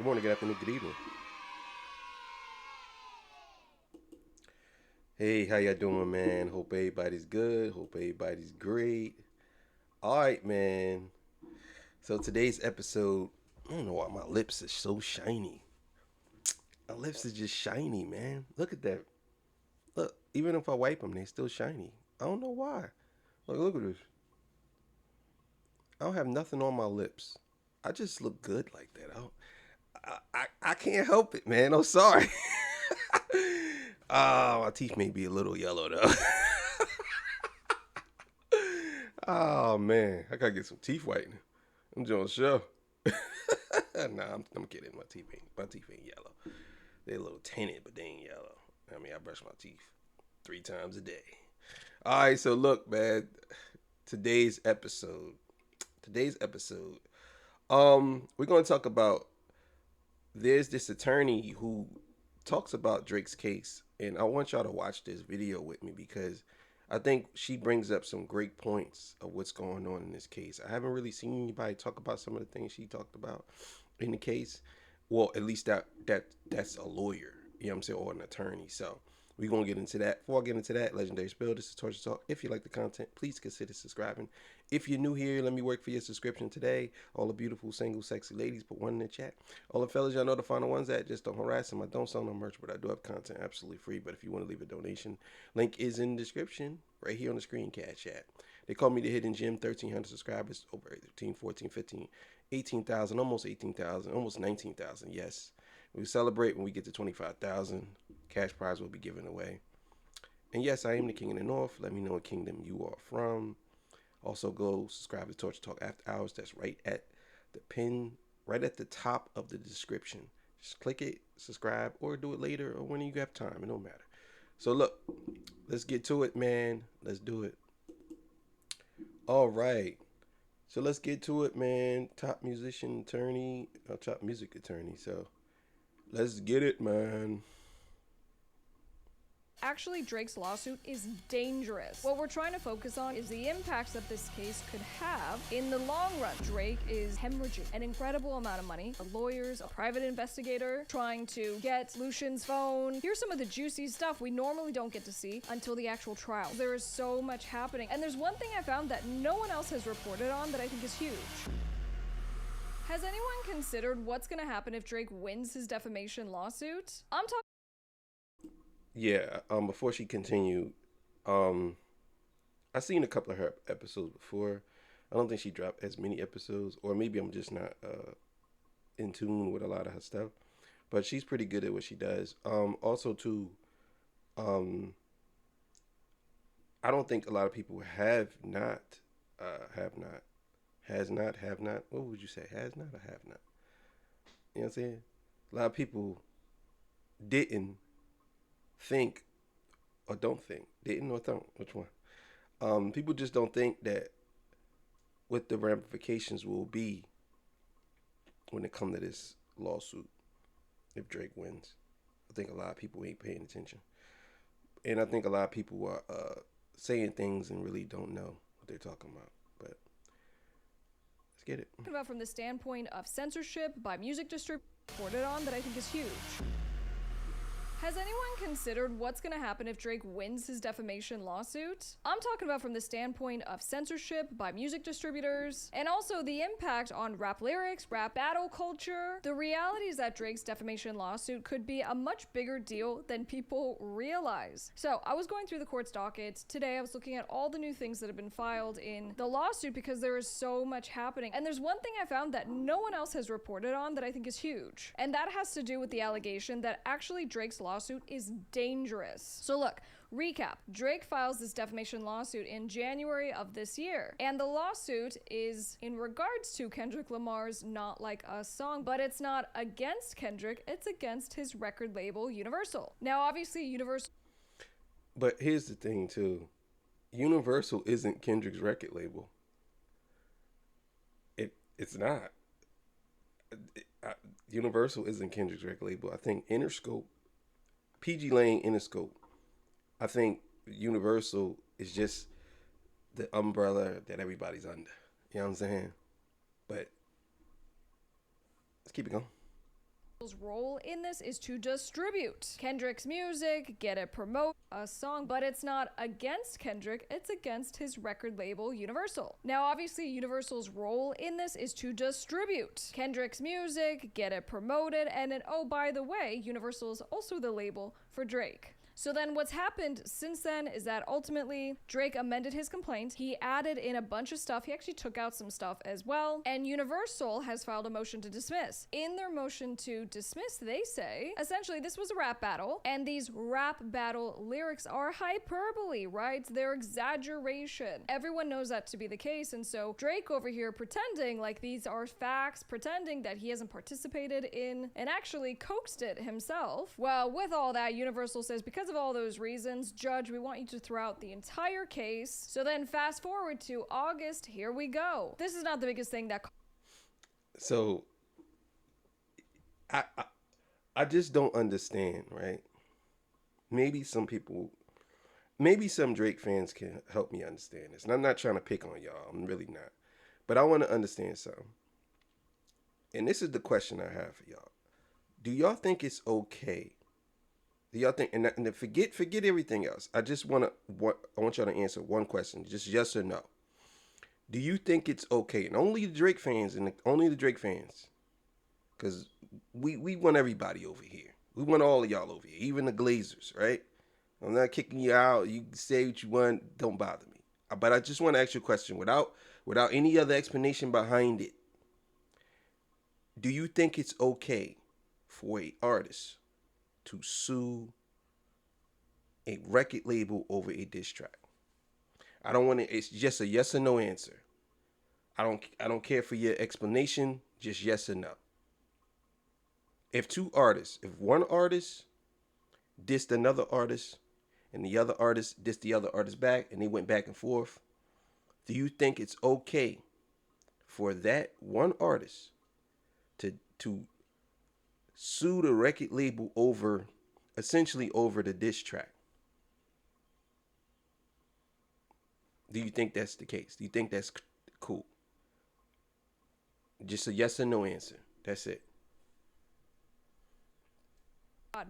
Good morning, good afternoon, good evening. Hey, how y'all doing, man? Hope everybody's good. Hope everybody's great. All right, man. So today's episode, I don't know why my lips are so shiny. My lips are just shiny, man. Look at that. Look, even if I wipe them, they still shiny. I don't know why. Look at this. I don't have nothing on my lips. I just look good like that. I can't help it, man. I'm sorry. My teeth may be a little yellow though. Oh man, I gotta get some teeth whitening. I'm doing a show. I'm kidding. My teeth ain't yellow. They're a little tinted, but they ain't yellow. I mean, I brush my teeth 3 times a day. All right, so look, man. Today's episode. Today's episode. We're gonna talk about. There's this attorney who talks about Drake's case, and I want y'all to watch this video with me because I think she brings up some great points of what's going on in this case. I haven't really seen anybody talk about some of the things she talked about in the case. Well, at least that's a lawyer, you know what I'm saying, or an attorney. So we're gonna get into that. Before I get into that, Legendary Spill, this is Torture Talk. If you like the content, please consider subscribing. If you're new here, let me work for your subscription today. All the beautiful, single, sexy ladies, put one in the chat. All the fellas, y'all know the final ones that just don't harass them. I don't sell no merch, but I do have content absolutely free. But if you want to leave a donation, link is in the description right here on the screen. Cash App. They call me the Hidden Gem. 1,300 subscribers, over 13, 14, 15, 18,000, almost 18,000, almost 19,000. Yes, we celebrate when we get to 25,000. Cash prize will be given away. And yes, I am the King of the North. Let me know what kingdom you are from. Also, go subscribe to Torture Talk After Hours. That's right at the pin, right at the top of the description. Just click it, subscribe, or do it later or when you have time. It don't matter. So look, let's get to it, man. Let's do it. All right. So let's get to it, man. Top musician attorney, top music attorney. So let's get it, man. Actually, Drake's lawsuit is dangerous. What we're trying to focus on is the impacts that this case could have in the long run. Drake is hemorrhaging an incredible amount of money. Lawyers, a private investigator, trying to get Lucian's phone. Here's some of the juicy stuff we normally don't get to see until the actual trial. There is so much happening. And there's one thing I found that no one else has reported on that I think is huge. Has anyone considered what's going to happen if Drake wins his defamation lawsuit? I'm talking. Yeah. Before she continued, um, I seen a couple of her episodes before. I don't think she dropped as many episodes, or maybe I'm just not in tune with a lot of her stuff. But she's pretty good at what she does. Also too, um, I don't think a lot of people have not, has not, have not. What would you say? Has not or have not? You know what I'm saying? A lot of people didn't think or don't think. Didn't or don't. Which one? People just don't think that what the ramifications will be when it comes to this lawsuit if Drake wins. I think a lot of people ain't paying attention. And I think a lot of people are saying things and really don't know what they're talking about. But let's get it. About from the standpoint of censorship by music distributors reported on that I think is huge. Has anyone considered what's going to happen if Drake wins his defamation lawsuit? I'm talking about from the standpoint of censorship by music distributors, and also the impact on rap lyrics, rap battle culture. The reality is that Drake's defamation lawsuit could be a much bigger deal than people realize. So I was going through the court's docket today. I was looking at all the new things that have been filed in the lawsuit because there is so much happening. And there's one thing I found that no one else has reported on that I think is huge. And that has to do with the allegation that actually Drake's lawsuit is dangerous. So look, recap. Drake files this defamation lawsuit in January of this year. And the lawsuit is in regards to Kendrick Lamar's Not Like Us song, but it's not against Kendrick, it's against his record label, Universal. Now, obviously, Universal. But here's the thing, too. Universal isn't Kendrick's record label. It's not. Universal isn't Kendrick's record label. I think Interscope, PG Lane, Interscope. I think Universal is just the umbrella that everybody's under. You know what I'm saying? But let's keep it going. role in this is to distribute Kendrick's music, get it promote a song, but it's not against Kendrick, it's against his record label Universal. Now obviously Universal's role in this is to distribute Kendrick's music, get it promoted, and then oh by the way, Universal is also the label for Drake. So then what's happened since then is that ultimately Drake amended his complaint. He added in a bunch of stuff. He actually took out some stuff as well. And Universal has filed a motion to dismiss. In their motion to dismiss, they say, essentially this was a rap battle. And these rap battle lyrics are hyperbole, right? They're exaggeration. Everyone knows that to be the case. And so Drake over here pretending like these are facts, pretending that he hasn't participated in and actually coaxed it himself. Well, with all that, Universal says, because of all those reasons, Judge, we want you to throw out the entire case. So then fast forward to August, here we go. This is not the biggest thing that... So, I just don't understand, right? Maybe some Drake fans can help me understand this. And I'm not trying to pick on y'all. I'm really not. But I want to understand something. And this is the question I have for y'all. Do y'all think it's okay? Do y'all think, and forget everything else. I want y'all to answer one question, just yes or no. Do you think it's okay? And only the Drake fans, because we want everybody over here. We want all of y'all over here, even the Glazers, right? I'm not kicking you out. You can say what you want. Don't bother me. But I just want to ask you a question without any other explanation behind it. Do you think it's okay for an artist to sue a record label over a diss track? I don't want to. It's just a yes or no answer. I don't care for your explanation. Just yes or no. If one artist dissed another artist, and the other artist dissed the other artist back, and they went back and forth, do you think it's okay for that one artist to sue the record label essentially over the diss track? Do you think that's the case? Do you think that's cool? Just a yes or no answer. That's it.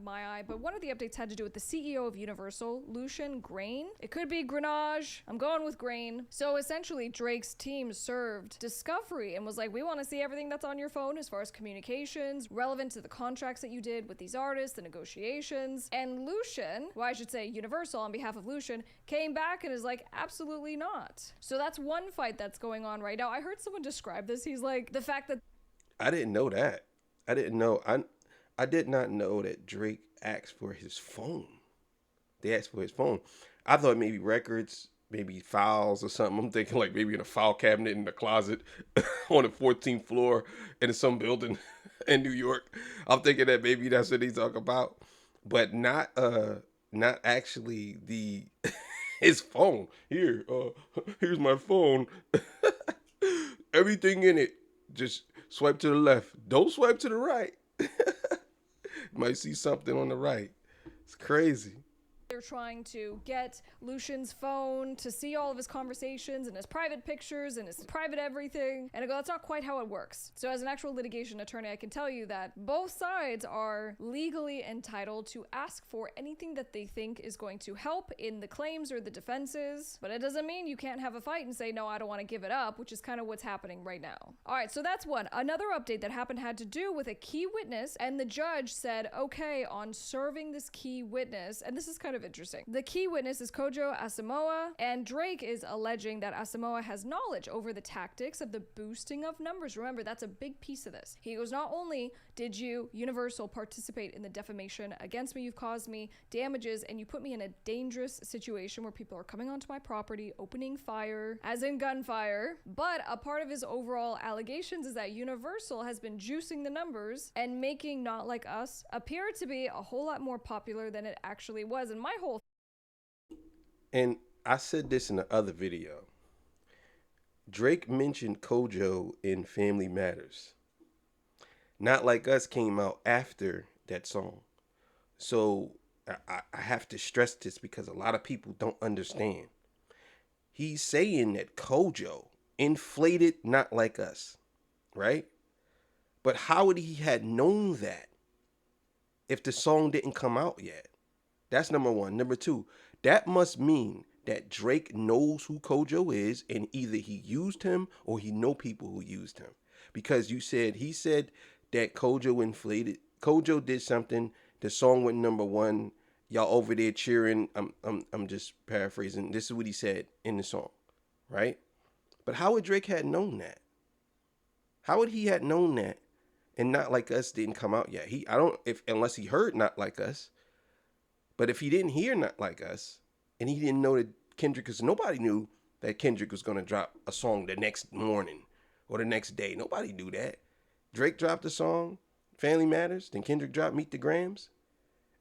My eye, but one of the updates had to do with the CEO of Universal, Lucian Grain. It could be Grenache. I'm going with Grain. So essentially, Drake's team served discovery and was like, we want to see everything that's on your phone as far as communications, relevant to the contracts that you did with these artists, the negotiations. And Lucian, well, I should say Universal on behalf of Lucian, came back and is like, absolutely not. So that's one fight that's going on right now. I heard someone describe this. He's like, the fact that... I didn't know that. I didn't know. I did not know that Drake asked for his phone. They asked for his phone. I thought maybe records, maybe files or something. I'm thinking like maybe in a file cabinet in the closet on the 14th floor in some building in New York. I'm thinking that maybe that's what he's talking about, but not actually his phone. Here's my phone. Everything in it. Just swipe to the left. Don't swipe to the right. Might see something on the right. It's crazy. They're trying to get Lucian's phone to see all of his conversations and his private pictures and his private everything. And I go, that's not quite how it works. So as an actual litigation attorney, I can tell you that both sides are legally entitled to ask for anything that they think is going to help in the claims or the defenses. But it doesn't mean you can't have a fight and say, no, I don't want to give it up, which is kind of what's happening right now. All right, so that's one. Another update that happened had to do with a key witness, and the judge said, okay, on serving this key witness, and this is kind of interesting. The key witness is Kojo Asamoah, and Drake is alleging that Asamoah has knowledge over the tactics of the boosting of numbers. Remember, that's a big piece of this. He goes, not only did you, Universal, participate in the defamation against me, you've caused me damages, and you put me in a dangerous situation where people are coming onto my property, opening fire, as in gunfire. But a part of his overall allegations is that Universal has been juicing the numbers and making Not Like Us appear to be a whole lot more popular than it actually was. And my whole... And I said this in the other video. Drake mentioned Kojo in Family Matters. Not Like Us came out after that song. So I have to stress this because a lot of people don't understand. He's saying that Kojo inflated Not Like Us, right? But how would he had known that if the song didn't come out yet? That's number one. Number two, that must mean that Drake knows who Kojo is, and either he used him or he know people who used him. Because he said that Kojo did something. The song went number one. Y'all over there cheering. I'm just paraphrasing. This is what he said in the song, right? But how would Drake had known that? How would he had known that and Not Like Us didn't come out yet? I don't, if unless he heard Not Like Us. But if he didn't hear Not Like Us and he didn't know that Kendrick, because nobody knew that Kendrick was going to drop a song the next morning or the next day. Nobody knew that. Drake dropped a song, Family Matters. Then Kendrick dropped Meet the Grams.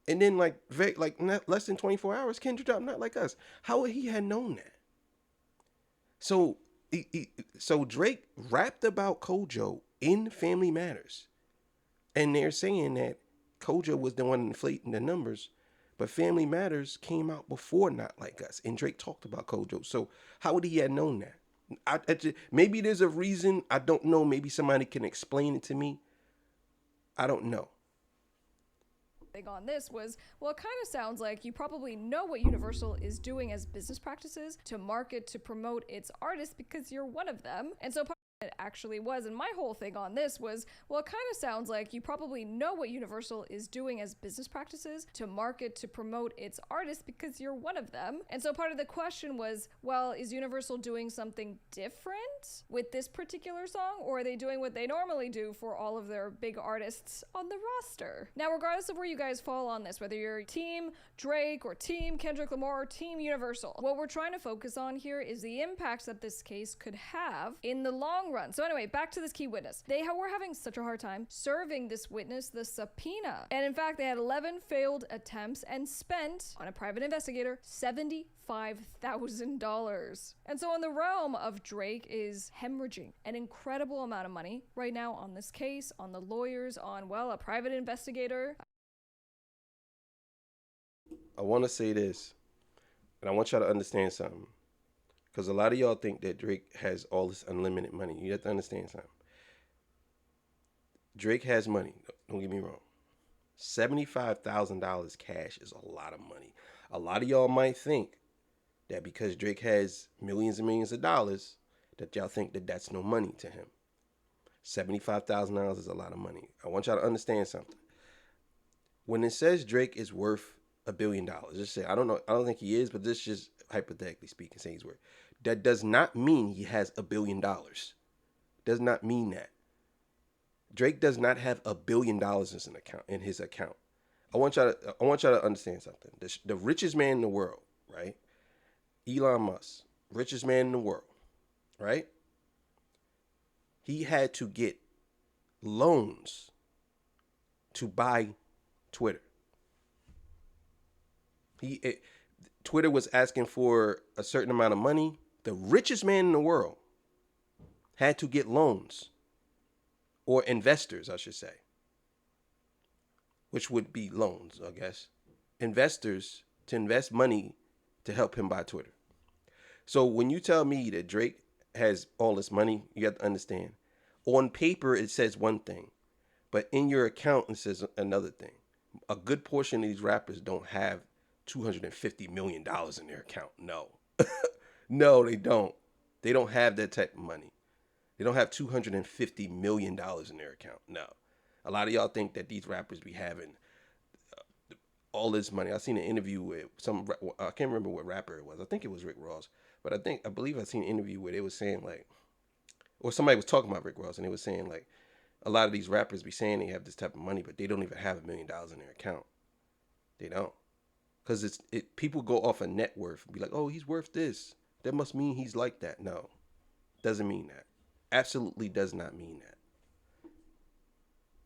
And then less than 24 hours, Kendrick dropped Not Like Us. How would he had known that? So Drake rapped about Kojo in Family Matters. And they're saying that Kojo was the one inflating the numbers. But Family Matters came out before Not Like Us, and Drake talked about Kojo. So how would he have known that? Maybe there's a reason. I don't know. Maybe somebody can explain it to me. I don't know. Thing on this was, well, it kind of sounds like you probably know what Universal is doing as business practices to market, to promote its artists because you're one of them. And so it actually was. And my whole thing on this was, well, it kind of sounds like you probably know what Universal is doing as business practices to market, to promote its artists because you're one of them. And so part of the question was, well, is Universal doing something different with this particular song, or are they doing what they normally do for all of their big artists on the roster? Now, regardless of where you guys fall on this, whether you're team Drake or team Kendrick Lamar or team Universal, what we're trying to focus on here is the impact that this case could have in the long run. So anyway, back to this key witness. They were having such a hard time serving this witness the subpoena. And in fact, they had 11 failed attempts and spent, on a private investigator, $75,000. And so in the realm of Drake is hemorrhaging an incredible amount of money right now on this case, on the lawyers, on, well, a private investigator. I want to say this, and I want y'all to understand something. Because a lot of y'all think that Drake has all this unlimited money. You have to understand something. Drake has money. Don't get me wrong. $75,000 cash is a lot of money. A lot of y'all might think that because Drake has millions and millions of dollars, that y'all think that that's no money to him. $75,000 is a lot of money. I want y'all to understand something. When it says Drake is worth $1 billion, just say, I don't know, I don't think he is, but this is just hypothetically speaking, say he's worth. That does not mean he has $1 billion. Does not mean that. Drake does not have $1 billion in his account. I want y'all to understand something. The richest man in the world, right? Elon Musk, richest man in the world, right? He had to get loans to buy Twitter. Twitter was asking for a certain amount of money. The richest man in the world had to get loans, or investors, I should say, which would be loans, I guess. Investors to invest money to help him buy Twitter. So when you tell me that Drake has all this money, you have to understand. On paper, it says one thing, but in your account, it says another thing. A good portion of these rappers don't have $250 million in their account. No. No, they don't. They don't have that type of money. They don't have $250 million in their account. No. A lot of y'all think that these rappers be having all this money. I seen an interview with I can't remember what rapper it was. I think it was Rick Ross. But I believe I seen an interview where they was saying like, or somebody was talking about Rick Ross and they was saying like, a lot of these rappers be saying they have this type of money, but they don't even have $1 million in their account. They don't. Because people go off a net worth and be like, oh, he's worth this. That must mean he's like that. No, doesn't mean that. Absolutely does not mean that.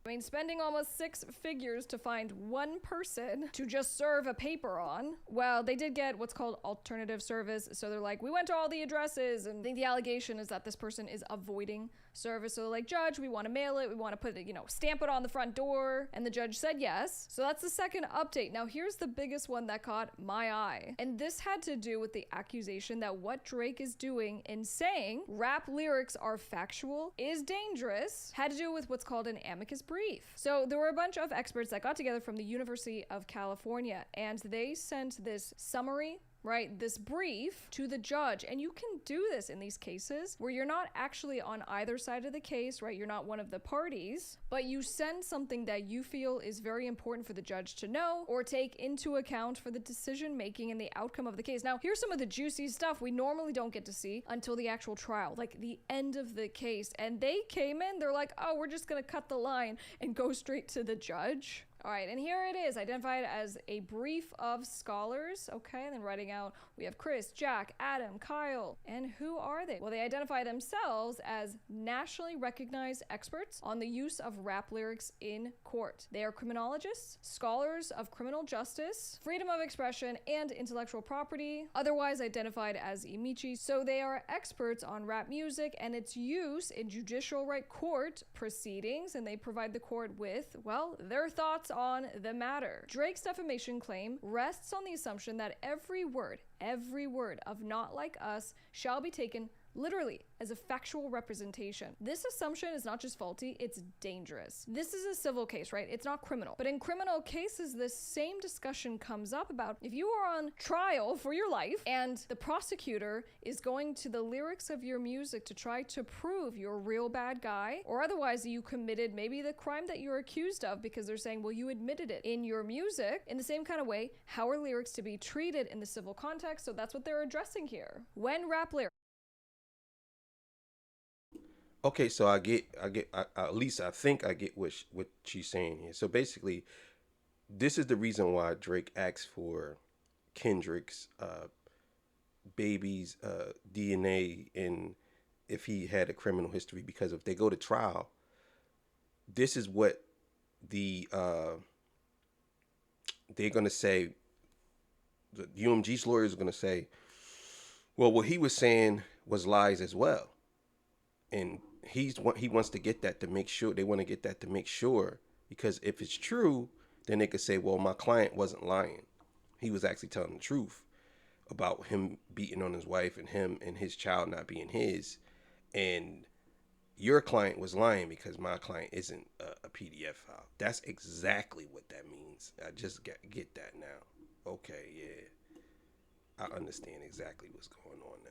I mean, spending almost 6 figures to find one person to just serve a paper on. Well, they did get what's called alternative service. So they're like, we went to all the addresses, and I think the allegation is that this person is avoiding service. So they're like, judge, we want to mail it. We want to put it, stamp it on the front door. And the judge said yes. So that's the second update. Now here's the biggest one that caught my eye. And this had to do with the accusation that what Drake is doing in saying rap lyrics are factual is dangerous, had to do with what's called an amicus brief. brief. So there were a bunch of experts that got together from the University of California, and they sent this summary, right, this brief to the judge. And you can do this in these cases where you're not actually on either side of the case, right? You're not one of the parties, but you send something that you feel is very important for the judge to know or take into account for the decision making and the outcome of the case. Now, here's some of the juicy stuff we normally don't get to see until the actual trial, like the end of the case. And they came in, they're like, oh, we're just gonna cut the line and go straight to the judge. All right, and here it is, identified as a brief of scholars. Okay, and then writing out, we have Chris, Jack, Adam, Kyle. And who are they? Well, they identify themselves as nationally recognized experts on the use of rap lyrics in court. They are criminologists, scholars of criminal justice, freedom of expression, and intellectual property, otherwise identified as Amicus. So they are experts on rap music and its use in judicial court proceedings, and they provide the court with, well, their thoughts on the matter. Drake's defamation claim rests on the assumption that every word of "not like us" shall be taken literally as a factual representation. This assumption is not just faulty, it's dangerous. This is a civil case, right? It's not criminal. But in criminal cases, this same discussion comes up about if you are on trial for your life and the prosecutor is going to the lyrics of your music to try to prove you're a real bad guy, or otherwise you committed maybe the crime that you're accused of because they're saying, well, you admitted it in your music. In the same kind of way, how are lyrics to be treated in the civil context? So that's what they're addressing here. When rap lyrics Okay, so at least I think I get what she's saying here. So basically, this is the reason why Drake asked for Kendrick's baby's DNA and if he had a criminal history, because if they go to trial, this is what the they're gonna say. The UMG's lawyers are gonna say, well, what he was saying was lies as well, and he wants to get that to make sure they want to get that to make sure, because if it's true, then they could say, well, my client wasn't lying. He was actually telling the truth about him beating on his wife and him and his child not being his. And your client was lying because my client isn't a PDF file. That's exactly what that means. I just get that now. Okay, yeah. I understand exactly what's going on now.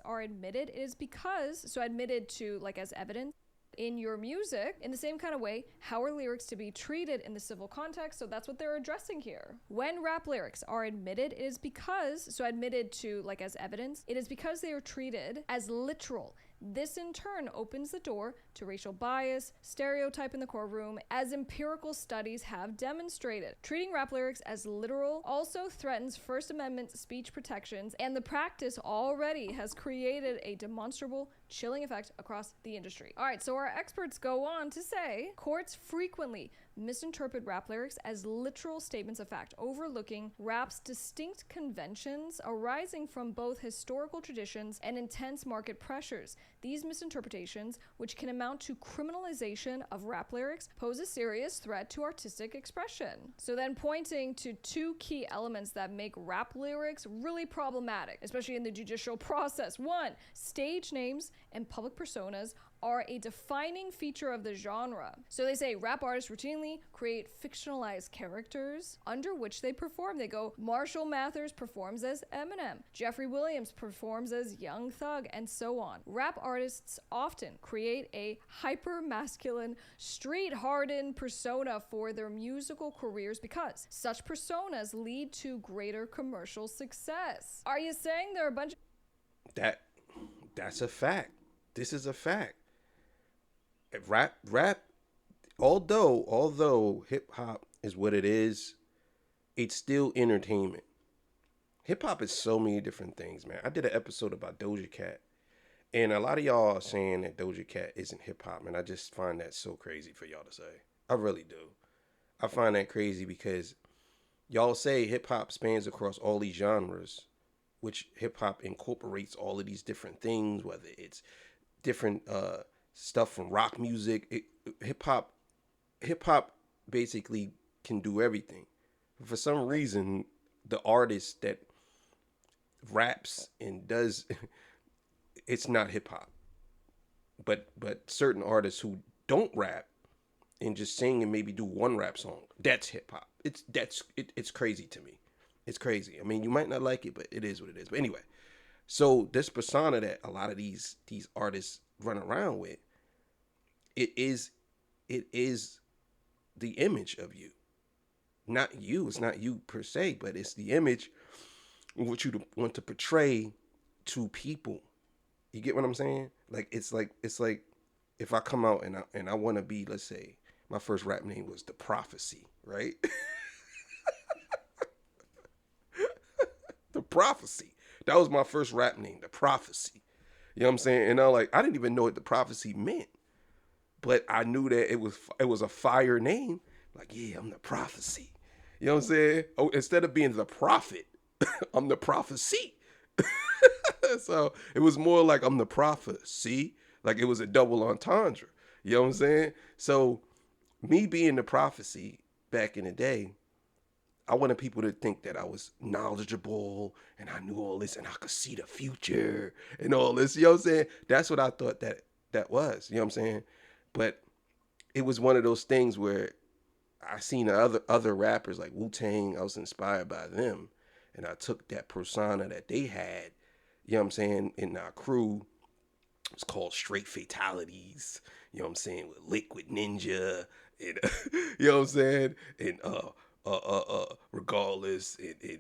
are admitted is because, so admitted to as evidence in your music, in the same kind of way, how are lyrics to be treated in the civil context? So that's what they're addressing here. When rap lyrics are admitted, it is because, so admitted to as evidence, it is because they are treated as literal. This in turn opens the door to racial bias, stereotype in the courtroom, as empirical studies have demonstrated. Treating rap lyrics as literal also threatens First Amendment speech protections, and the practice already has created a demonstrable chilling effect across the industry. All right, so our experts go on to say, courts frequently misinterpret rap lyrics as literal statements of fact, overlooking rap's distinct conventions arising from both historical traditions and intense market pressures. These misinterpretations, which can amount to criminalization of rap lyrics, pose a serious threat to artistic expression. So then pointing to two key elements that make rap lyrics really problematic, especially in the judicial process. One, stage names and public personas are a defining feature of the genre. So they say rap artists routinely create fictionalized characters under which they perform. They go, Marshall Mathers performs as Eminem, Jeffrey Williams performs as Young Thug, and so on. Rap artists often create a hyper-masculine, street-hardened persona for their musical careers because such personas lead to greater commercial success. Are you saying there are a bunch of... That's a fact. This is a fact. Rap, although hip hop is what it is, it's still entertainment. Hip hop is so many different things, man. I did an episode about Doja Cat, and a lot of y'all are saying that Doja Cat isn't hip hop, and I just find that so crazy for y'all to say. I really do. I find that crazy because y'all say hip hop spans across all these genres, which hip hop incorporates all of these different things, whether it's different stuff from rock music. Hip hop basically can do everything. But for some reason, the artist that raps and does it's not hip hop. But certain artists who don't rap and just sing and maybe do one rap song. That's hip hop. It's crazy to me. It's crazy. I mean, you might not like it, but it is what it is. But anyway, so this persona that a lot of these artists run around with, it is the image of you. Not you. It's not you per se, but it's the image what you want to portray to people. You get what I'm saying? Like it's like if I come out and I want to be, let's say, my first rap name was The Prophecy, right? The Prophecy. That was my first rap name, The Prophecy. You know what I'm saying? And I didn't even know what The Prophecy meant, but I knew that it was a fire name. Like, yeah, I'm The Prophecy. You know what I'm saying? Oh, instead of being the prophet, I'm The Prophecy. So it was more like I'm The Prophecy. Like it was a double entendre. You know what I'm saying? So me being The Prophecy back in the day, I wanted people to think that I was knowledgeable and I knew all this and I could see the future and all this. You know what I'm saying? That's what I thought that was. You know what I'm saying? But it was one of those things where I seen other rappers like Wu-Tang. I was inspired by them. And I took that persona that they had, you know what I'm saying, in our crew. It's called Straight Fatalities. You know what I'm saying? With Liquid Ninja and you know what I'm saying? And Regardless and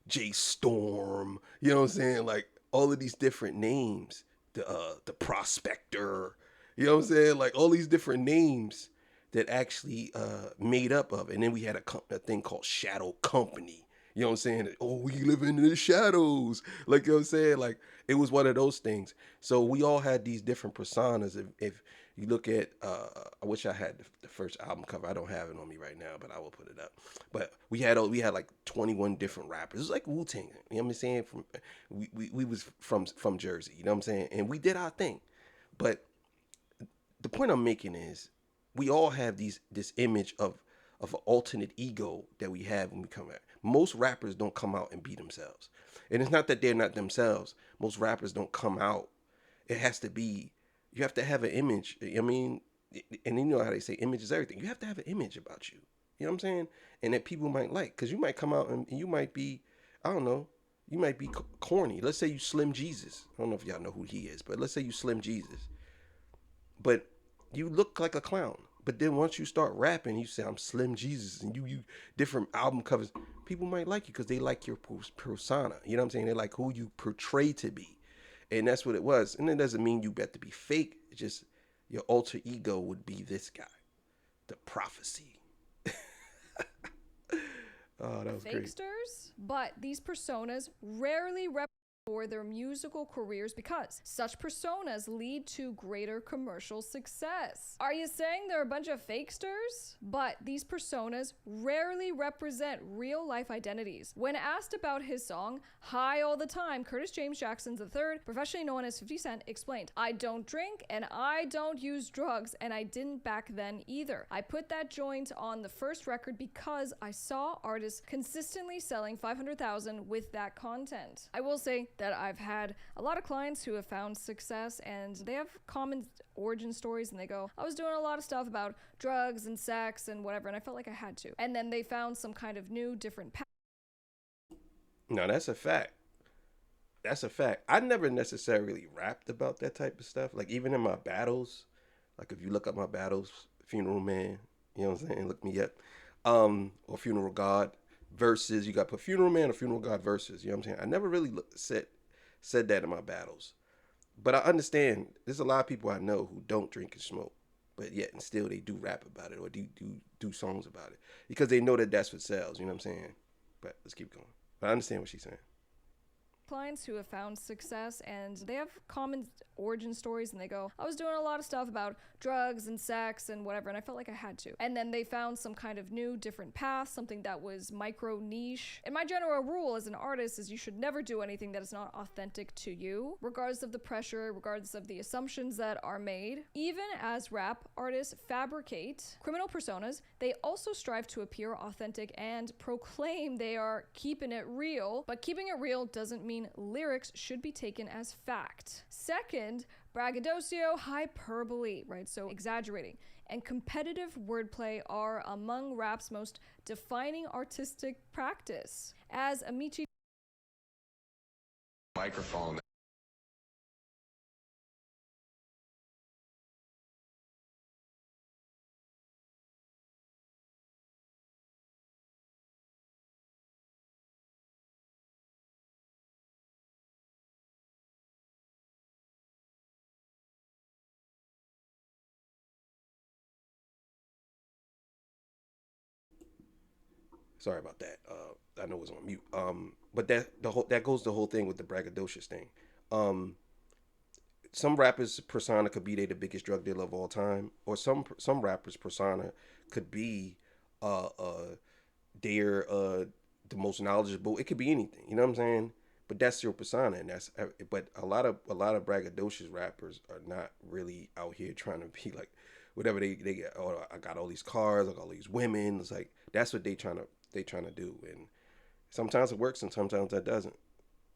J Storm. You know what I'm saying? Like all of these different names. The Prospector. You know what I'm saying? Like all these different names that actually made up of it. And then we had a thing called Shadow Company. You know what I'm saying? Oh, we live in the shadows. Like, you know what I'm saying? Like, it was one of those things. So we all had these different personas. If you look at, I wish I had the first album cover. I don't have it on me right now, but I will put it up. But we had like 21 different rappers. It was like Wu-Tang. You know what I'm saying? We was from Jersey. You know what I'm saying? And we did our thing. But the point I'm making is we all have this image of an alternate ego that we have when we come out. Most rappers don't come out and be themselves. And it's not that they're not themselves. Most rappers don't come out. It has to be, you have to have an image. I mean, and you know how they say image is everything. You have to have an image about you. You know what I'm saying? And that people might like. Because you might come out and you might be, I don't know, you might be corny. Let's say you Slim Jesus. I don't know if y'all know who he is, but let's say you Slim Jesus. But you look like a clown. But then once you start rapping, you say I'm Slim Jesus, and you different album covers, people might like you because they like your persona. You know what I'm saying? They like who you portray to be, and that's what it was. And it doesn't mean you got to be fake. It's just your alter ego would be this guy, The Prophecy. Oh, that was great. Fakesters, but these personas rarely for their musical careers because such personas lead to greater commercial success. Are you saying they're a bunch of fakesters? But these personas rarely represent real life identities. When asked about his song, High All the Time, Curtis James Jackson III, professionally known as 50 Cent, explained, I don't drink and I don't use drugs and I didn't back then either. I put that joint on the first record because I saw artists consistently selling 500,000 with that content. I will say that I've had a lot of clients who have found success and they have common origin stories and they go, I was doing a lot of stuff about drugs and sex and whatever and I felt like I had to. And then they found some kind of new, different path. No, that's a fact. That's a fact. I never necessarily rapped about that type of stuff. Like even in my battles, like if you look up my battles, Funeral Man, you know what I'm saying? Look me up. Or Funeral God versus, you got to put Funeral Man or Funeral God versus, you know what I'm saying? I never really said that in my battles. But I understand there's a lot of people I know who don't drink and smoke, but yet and still they do rap about it or do songs about it because they know that that's what sells, you know what I'm saying? But let's keep going. But I understand what she's saying. Clients who have found success and they have common origin stories and they go, I was doing a lot of stuff about drugs and sex and whatever and I felt like I had to. And then they found some kind of new, different path, something that was micro niche. And my general rule as an artist is you should never do anything that is not authentic to you, regardless of the pressure, regardless of the assumptions that are made. Even as rap artists fabricate criminal personas, they also strive to appear authentic and proclaim they are keeping it real. But keeping it real doesn't mean mean lyrics should be taken as fact. Second, braggadocio, hyperbole, right? So exaggerating, and competitive wordplay are among rap's most defining artistic practice. As Amici microphone. Sorry about that. I know it was on mute. But that goes the whole thing with the braggadocious thing. Um, some rappers' persona could be they the biggest drug dealer of all time, or some rappers' persona could be they're the most knowledgeable. It could be anything. You know what I'm saying? But that's your persona, and that's. But a lot of braggadocious rappers are not really out here trying to be like whatever they get. Oh, I got all these cars, I got all these women. It's like that's what they trying to do, and sometimes it works and sometimes that doesn't.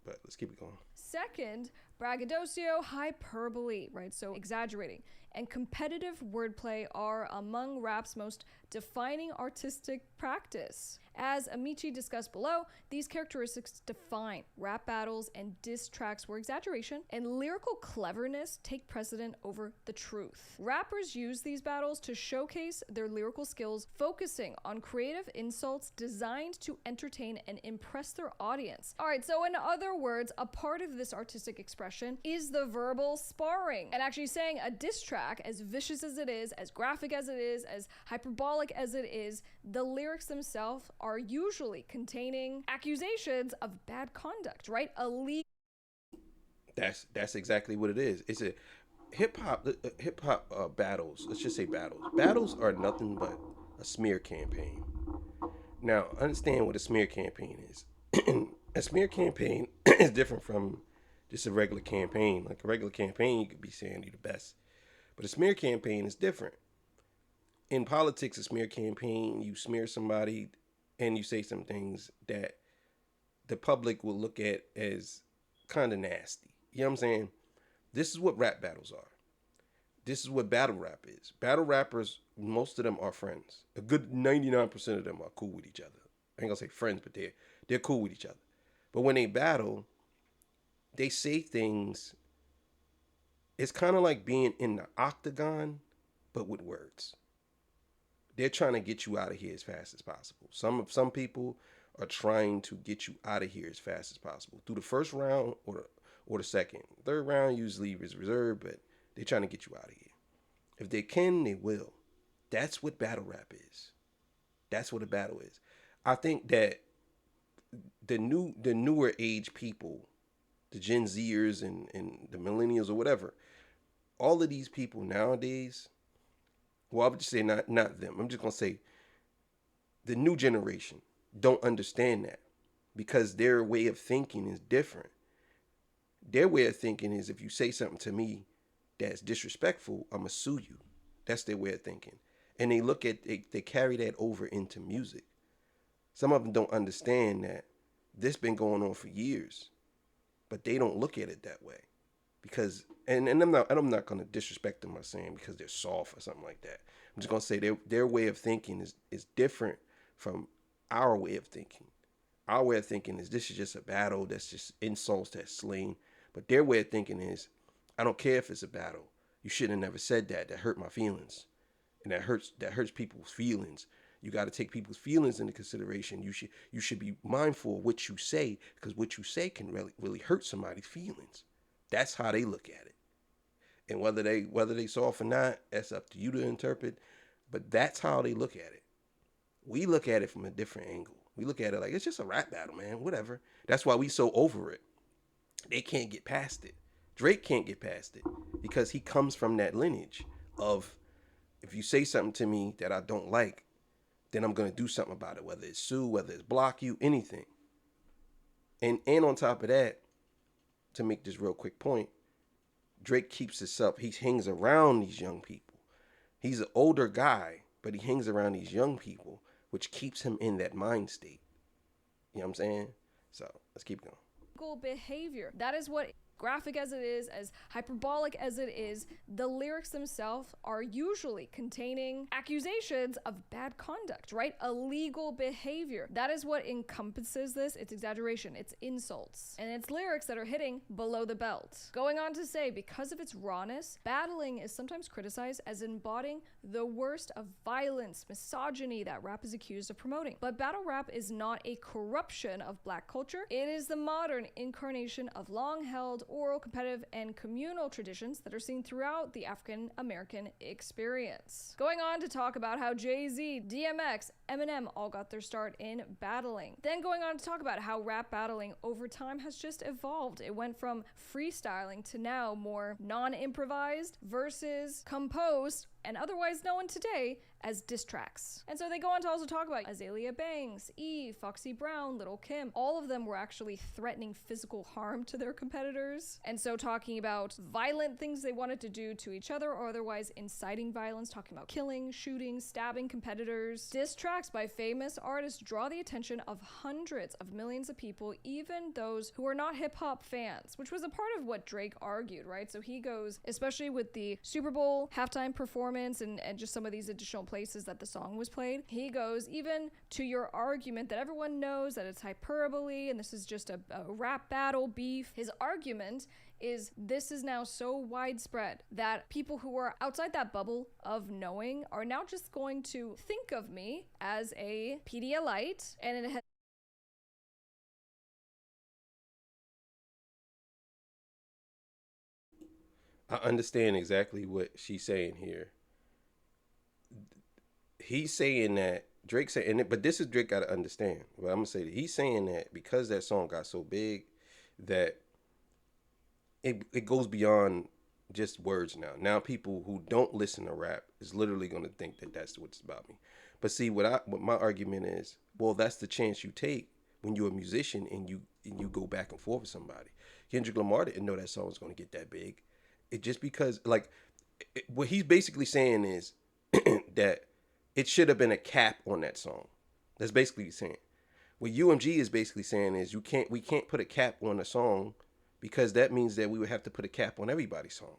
But let's keep it going. Second, braggadocio, hyperbole, right? So exaggerating, and competitive wordplay are among rap's most defining artistic practice. As Amici discussed below, these characteristics define rap battles and diss tracks where exaggeration and lyrical cleverness take precedent over the truth. Rappers use these battles to showcase their lyrical skills, focusing on creative insults designed to entertain and impress their audience. Alright, so in other words, a part of this artistic expression is the verbal sparring, and actually saying a diss track, as vicious as it is, as graphic as it is, as hyperbolic as it is, the lyrics themselves are usually containing accusations of bad conduct, right? That's exactly what it is. It's a hip hop battles. Let's just say battles. Battles are nothing but a smear campaign. Now, understand what a smear campaign is. A smear campaign is different from just a regular campaign. Like a regular campaign, you could be saying you're the best, but a smear campaign is different. In politics, a smear campaign, you smear somebody and you say some things that the public will look at as kind of nasty. You know what I'm saying? This is what rap battles are. This is what battle rap is. Battle rappers, most of them are friends. A good 99% of them are cool with each other. I ain't gonna say friends, but they're cool with each other. But when they battle, they say things. It's kind of like being in the octagon, but with words. They're trying to get you out of here as fast as possible. Some people are trying to get you out of here as fast as possible through the first round or the second. Third round usually is reserved, but they're trying to get you out of here. If they can, they will. That's what battle rap is. That's what a battle is. I think that the newer age people, the Gen Zers and the millennials or whatever, all of these people nowadays, well, I would just say not them. I'm just gonna say the new generation don't understand that because their way of thinking is different. Their way of thinking is if you say something to me that's disrespectful, I'm gonna sue you. That's their way of thinking, and they carry that over into music. Some of them don't understand that this been going on for years, but they don't look at it that way because and I'm not gonna disrespect them by saying because they're soft or something like that. I'm just gonna say their way of thinking is different from our way of thinking. Our way of thinking is this is just a battle, that's just insults, that's sling. But their way of thinking is, I don't care if it's a battle. You shouldn't have never said that. That hurt my feelings, and that hurts people's feelings. You got to take people's feelings into consideration. You should be mindful of what you say because what you say can really hurt somebody's feelings. That's how they look at it. And whether they soft or not, that's up to you to interpret. But that's how they look at it. We look at it from a different angle. We look at it like it's just a rap battle, man. Whatever. That's why we so over it. They can't get past it. Drake can't get past it because he comes from that lineage of if you say something to me that I don't like, then I'm gonna do something about it. Whether it's sue, whether it's block you, anything. And on top of that, to make this real quick point, Drake keeps this up. He hangs around these young people. He's an older guy, but he hangs around these young people, which keeps him in that mind state. You know what I'm saying? So let's keep going. behavior. That is what, graphic as it is, as hyperbolic as it is, the lyrics themselves are usually containing accusations of bad conduct, right? Illegal behavior. That is what encompasses this. It's exaggeration, it's insults, and it's lyrics that are hitting below the belt. Going on to say, because of its rawness, battling is sometimes criticized as embodying the worst of violence, misogyny that rap is accused of promoting. But battle rap is not a corruption of black culture. It is the modern incarnation of long-held oral, competitive, and communal traditions that are seen throughout the African American experience. Going on to talk about how Jay-Z, DMX, Eminem all got their start in battling. Then going on to talk about how rap battling over time has just evolved. It went from freestyling to now more non-improvised versus composed and otherwise known today as diss tracks. And so they go on to also talk about Azalea Banks, Eve, Foxy Brown, Little Kim. All of them were actually threatening physical harm to their competitors. And so talking about violent things they wanted to do to each other or otherwise inciting violence, talking about killing, shooting, stabbing competitors. Diss tracks by famous artists draw the attention of hundreds of millions of people, even those who are not hip-hop fans, which was a part of what Drake argued, right? So he goes, especially with the Super Bowl halftime performance and just some of these additional places that the song was played, he goes, even to your argument that everyone knows that it's hyperbole and this is just a rap battle beef, his argument is this is now so widespread that people who are outside that bubble of knowing are now just going to think of me as a Pedialyte, and it has I understand exactly what she's saying here. He's saying that Drake saying it, but this is Drake got to understand. But I'm gonna say that he's saying that because that song got so big, that it goes beyond just words now. Now people who don't listen to rap is literally gonna think that that's what's about me. But see, what my argument is, well, that's the chance you take when you're a musician and you go back and forth with somebody. Kendrick Lamar didn't know that song was gonna get that big. It just because what he's basically saying is that it should have been a cap on that song. That's basically what he's saying. What UMG is basically saying is we can't put a cap on a song because that means that we would have to put a cap on everybody's song.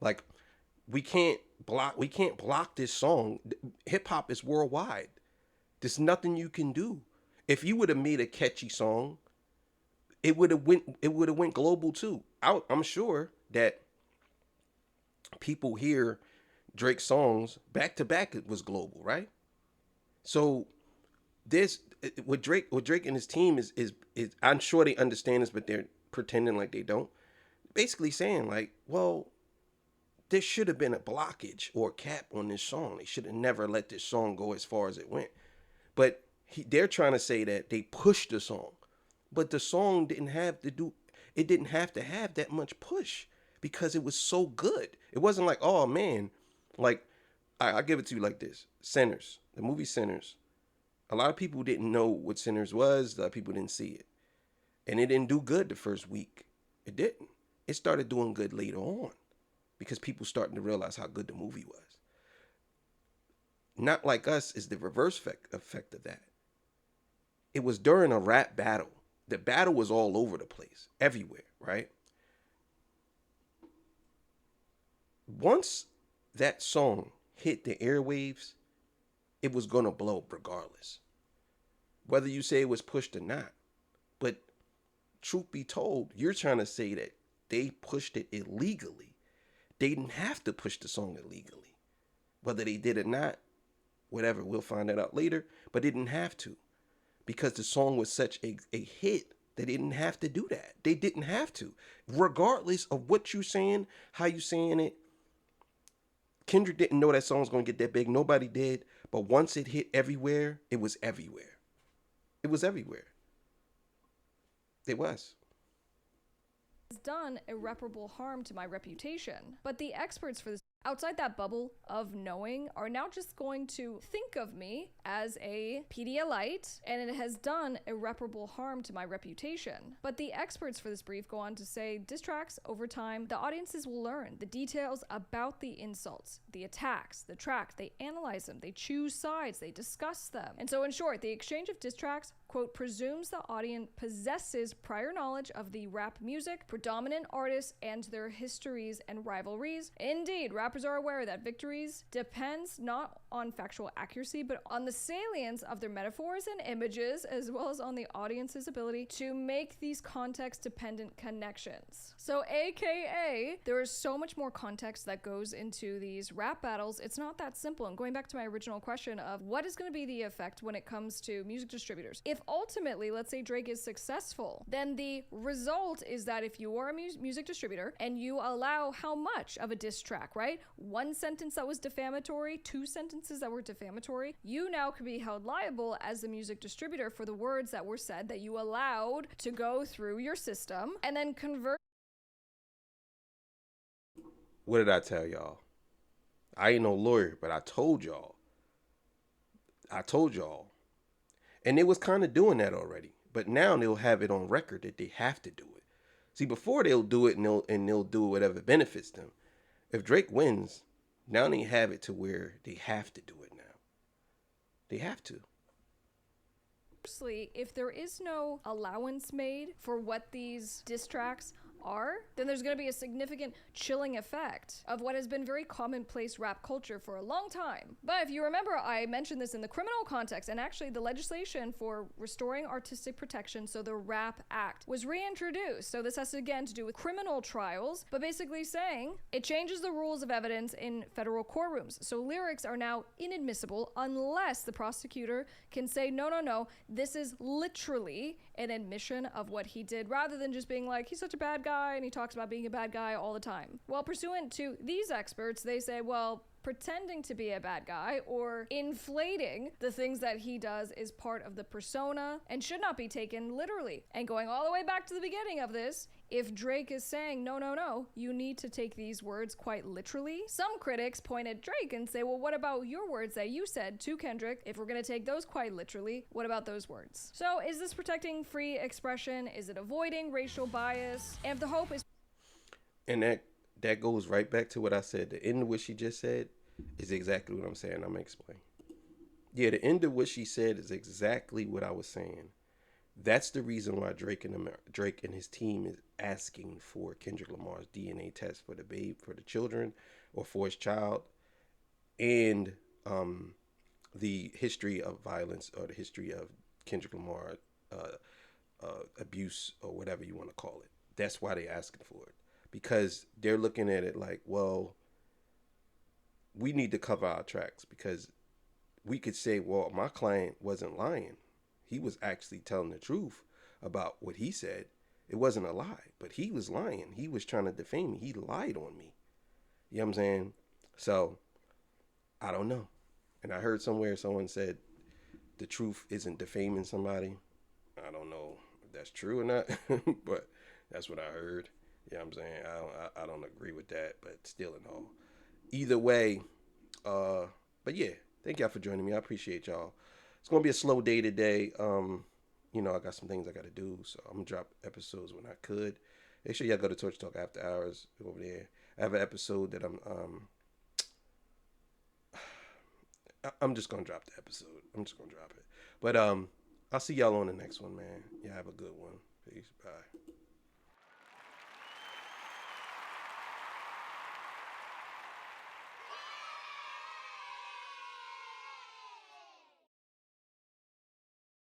Like we can't block this song. Hip hop is worldwide. There's nothing you can do. If you would have made a catchy song, it would have went global too. I'm sure that people hear Drake songs back to back. It was global, right? So this what Drake and his team is I'm sure they understand this, but they're pretending like they don't. Basically saying like, well, there should have been a blockage or a cap on this song. They should have never let this song go as far as it went. But they're trying to say that they pushed the song, but the song didn't have to have that much push because it was so good. It wasn't like, oh man, like I give it to you like this. Sinners, the movie Sinners. A lot of people didn't know what Sinners was. A lot of people didn't see it. And it didn't do good the first week. It didn't. It started doing good later on because people starting to realize how good the movie was. Not Like Us is the reverse effect of that. It was during a rap battle. The battle was all over the place, everywhere, right? Once that song hit the airwaves, it was going to blow regardless. Whether you say it was pushed or not. But truth be told, you're trying to say that they pushed it illegally. They didn't have to push the song illegally. Whether they did or not, whatever, we'll find that out later. But they didn't have to. Because the song was such a hit, they didn't have to do that. They didn't have to. Regardless of what you're saying, how you saying it, Kendrick didn't know that song was going to get that big. Nobody did. But once it hit everywhere, it was everywhere. It was everywhere. It was. It's done irreparable harm to my reputation. But the experts for this outside that bubble of knowing are now just going to think of me as a Pedialyte, and it has done irreparable harm to my reputation. But the experts for this brief go on to say diss tracks over time, the audiences will learn the details about the insults, the attacks, the track, they analyze them, they choose sides, they discuss them. And so in short, the exchange of diss tracks quote, presumes the audience possesses prior knowledge of the rap music, predominant artists, and their histories and rivalries. Indeed, rappers are aware that victories depends not on factual accuracy, but on the salience of their metaphors and images, as well as on the audience's ability to make these context-dependent connections. So, AKA, there is so much more context that goes into these rap battles. It's not that simple. And going back to my original question of what is going to be the effect when it comes to music distributors, if ultimately, let's say Drake is successful, then the result is that if you are a music distributor and you allow how much of a diss track, right? One sentence that was defamatory, two sentences that were defamatory, you now could be held liable as the music distributor for the words that were said that you allowed to go through your system and then convert. What did I tell y'all? I ain't no lawyer, but I told y'all. And they was kind of doing that already. But now they'll have it on record that they have to do it. See, before they'll do it and they'll do whatever benefits them. If Drake wins, now they have it to where they have to do it now. They have to. Firstly, if there is no allowance made for what these diss tracks are, then there's going to be a significant chilling effect of what has been very commonplace rap culture for a long time. But if you remember, I mentioned this in the criminal context, and actually the legislation for restoring artistic protection, so the RAP Act, was reintroduced. So this has again to do with criminal trials, but basically saying it changes the rules of evidence in federal courtrooms. So lyrics are now inadmissible unless the prosecutor can say, no, this is literally an admission of what he did, rather than just being like, he's such a bad guy and he talks about being a bad guy all the time. Well, pursuant to these experts, they say, well, pretending to be a bad guy or inflating the things that he does is part of the persona and should not be taken literally. And going all the way back to the beginning of this, if Drake is saying, no, you need to take these words quite literally, some critics point at Drake and say, well, what about your words that you said to Kendrick? If we're going to take those quite literally, what about those words? So is this protecting free expression? Is it avoiding racial bias? And if the hope is... And that goes right back to what I said. The end of what she just said is exactly what I'm saying. I'm going to explain. Yeah, the end of what she said is exactly what I was saying. That's the reason why Drake and his team is asking for Kendrick Lamar's DNA test for the children, or for his child, and the history of violence, or the history of Kendrick Lamar abuse, or whatever you want to call it. That's why they're asking for it, because they're looking at it like, well, we need to cover our tracks, because we could say, well, my client wasn't lying. He was actually telling the truth about what he said. It wasn't a lie, but he was lying. He was trying to defame me. He lied on me. You know what I'm saying? So, I don't know. And I heard somewhere someone said the truth isn't defaming somebody. I don't know if that's true or not, but that's what I heard. You know what I'm saying? I don't agree with that, but still in all. Either way, but yeah, thank y'all for joining me. I appreciate y'all. It's going to be a slow day today. I got some things I got to do, so I'm going to drop episodes when I could. Make sure y'all go to Torch Talk After Hours over there. I have an episode that I'm just going to drop the episode. I'm just going to drop it. But I'll see y'all on the next one, man. Y'all have a good one. Peace. Bye.